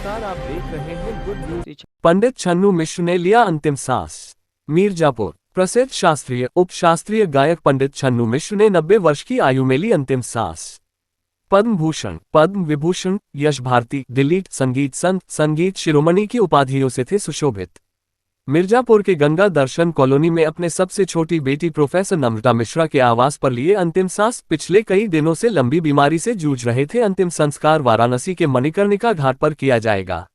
नमस्कार, आप देख रहे हैं गुड न्यूज। पंडित छन्नू मिश्र ने लिया अंतिम सांस। मीरजापुर। प्रसिद्ध शास्त्रीय उप शास्त्रीय गायक पंडित छन्नू मिश्र ने 90 वर्ष की आयु में ली अंतिम सांस। पद्म भूषण, पद्म विभूषण, यश भारती, दिलीट, संगीत संत, संगीत शिरोमणि की उपाधियों से थे सुशोभित। मिर्जापुर के गंगा दर्शन कॉलोनी में अपने सबसे छोटी बेटी प्रोफेसर नम्रता मिश्रा के आवास पर लिए अंतिम सांस। पिछले कई दिनों से लंबी बीमारी से जूझ रहे थे। अंतिम संस्कार वाराणसी के मणिकर्णिका घाट पर किया जाएगा।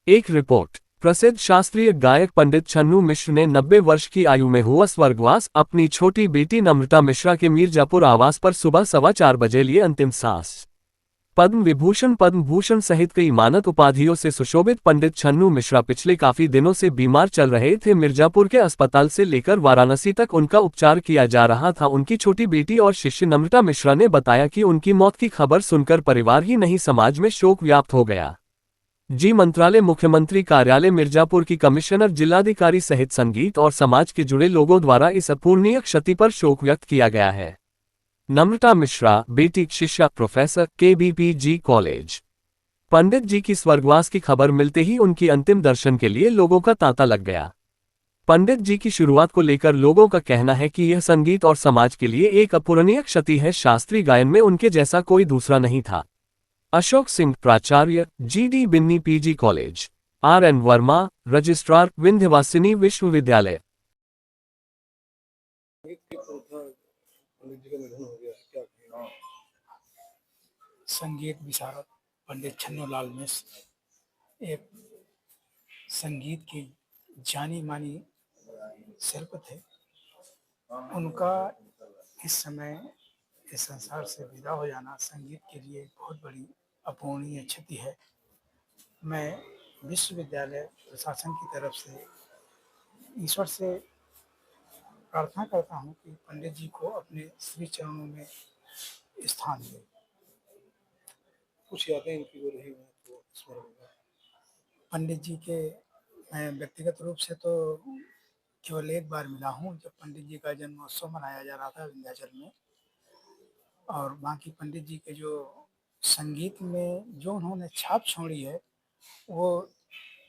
एक रिपोर्ट। प्रसिद्ध शास्त्रीय गायक पंडित छन्नू मिश्र ने 90 वर्ष की आयु में हुआ स्वर्गवास। अपनी छोटी बेटी नम्रता मिश्रा के मीरजापुर आवास पर सुबह 4:15 बजे लिए अंतिम सांस। पद्म विभूषण, पद्म भूषण सहित कई मानद उपाधियों से सुशोभित पंडित छन्नू मिश्रा पिछले काफी दिनों से बीमार चल रहे थे। मिर्जापुर के अस्पताल से लेकर वाराणसी तक उनका उपचार किया जा रहा था। उनकी छोटी बेटी और शिष्य नम्रता मिश्रा ने बताया कि उनकी मौत की खबर सुनकर परिवार ही नहीं समाज में शोक व्याप्त हो गया। जी मंत्रालय, मुख्यमंत्री कार्यालय मिर्जापुर की कमिश्नर, जिलाधिकारी सहित संगीत और समाज के जुड़े लोगों द्वारा इस अपूरणीय क्षति पर शोक व्यक्त किया गया है। नम्रता मिश्रा, बेटी, शिष्या, प्रोफेसर, KBPG कॉलेज। पंडित जी की स्वर्गवास की खबर मिलते ही उनकी अंतिम दर्शन के लिए लोगों का तांता लग गया। पंडित जी की शुरुआत को लेकर लोगों का कहना है कि यह संगीत और समाज के लिए एक अपूरणीय क्षति है। शास्त्रीय गायन में उनके जैसा कोई दूसरा नहीं था। अशोक सिंह, प्राचार्य, GD Binni PG college. RN Verma, registrar, Vindhyavasini विश्वविद्यालय। पंडित जी का निधन हो गया, क्या कहें? संगीत विशारद पंडित छन्नू लाल मिश्र एक संगीत की जानी मानी शिल्प थे। उनका इस समय इस संसार से विदा हो जाना संगीत के लिए बहुत बड़ी अपूरणीय क्षति है। मैं विश्वविद्यालय प्रशासन की तरफ से ईश्वर से प्रार्थना करता हूँ कि पंडित जी को अपने श्री चरणों में स्थान दे। कुछ यादें इनकी हो रही हैं तो स्मरण होगा। पंडित जी के मैं व्यक्तिगत रूप से तो केवल एक बार मिला हूँ, जब पंडित जी का जन्मोत्सव मनाया जा रहा था विंध्याचल में। और बाकी पंडित जी के जो संगीत में जो उन्होंने छाप छोड़ी है, वो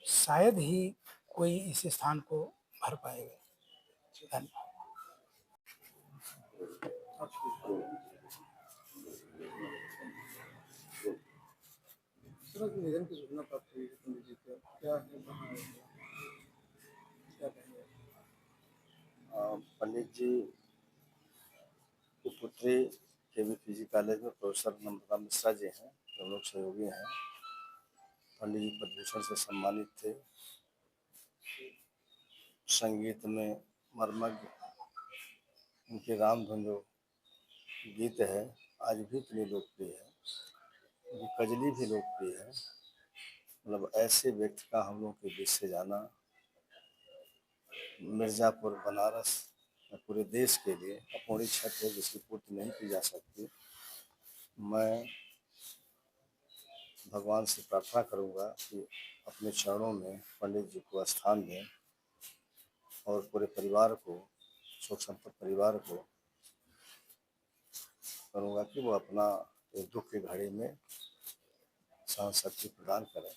शायद ही कोई इस स्थान को भर पाएगा। धन्यवाद। इस तरह की निधन की सूचना प्राप्त हुई है पंडित जी का, क्या है, कहाँ है, क्या कहेंगे? पंडित जी की पुत्री KBPG कॉलेज में प्रोफेसर नम्रता मिश्रा जी हैं, जो लोग सहयोगी हैं। पंडित जी पद्म भूषण से सम्मानित थे। संगीत में मर्मज्ञ, उनके रामधुन जो गीत है आज भी इतनी लोकप्रिय है, उनकी कजली भी लोकप्रिय है। मतलब ऐसे व्यक्ति का हम लोग के बीच से जाना मिर्जापुर, बनारस, पूरे देश के लिए अपूर्णीय क्षति है जिसकी पूर्ति नहीं की जा सकती। मैं भगवान से प्रार्थना करूंगा कि अपने चरणों में पंडित जी को स्थान दें और पूरे परिवार को, शोक संतप्त परिवार को करूंगा कि वो अपना दुख की घड़ी में सहन शक्ति प्रदान करें।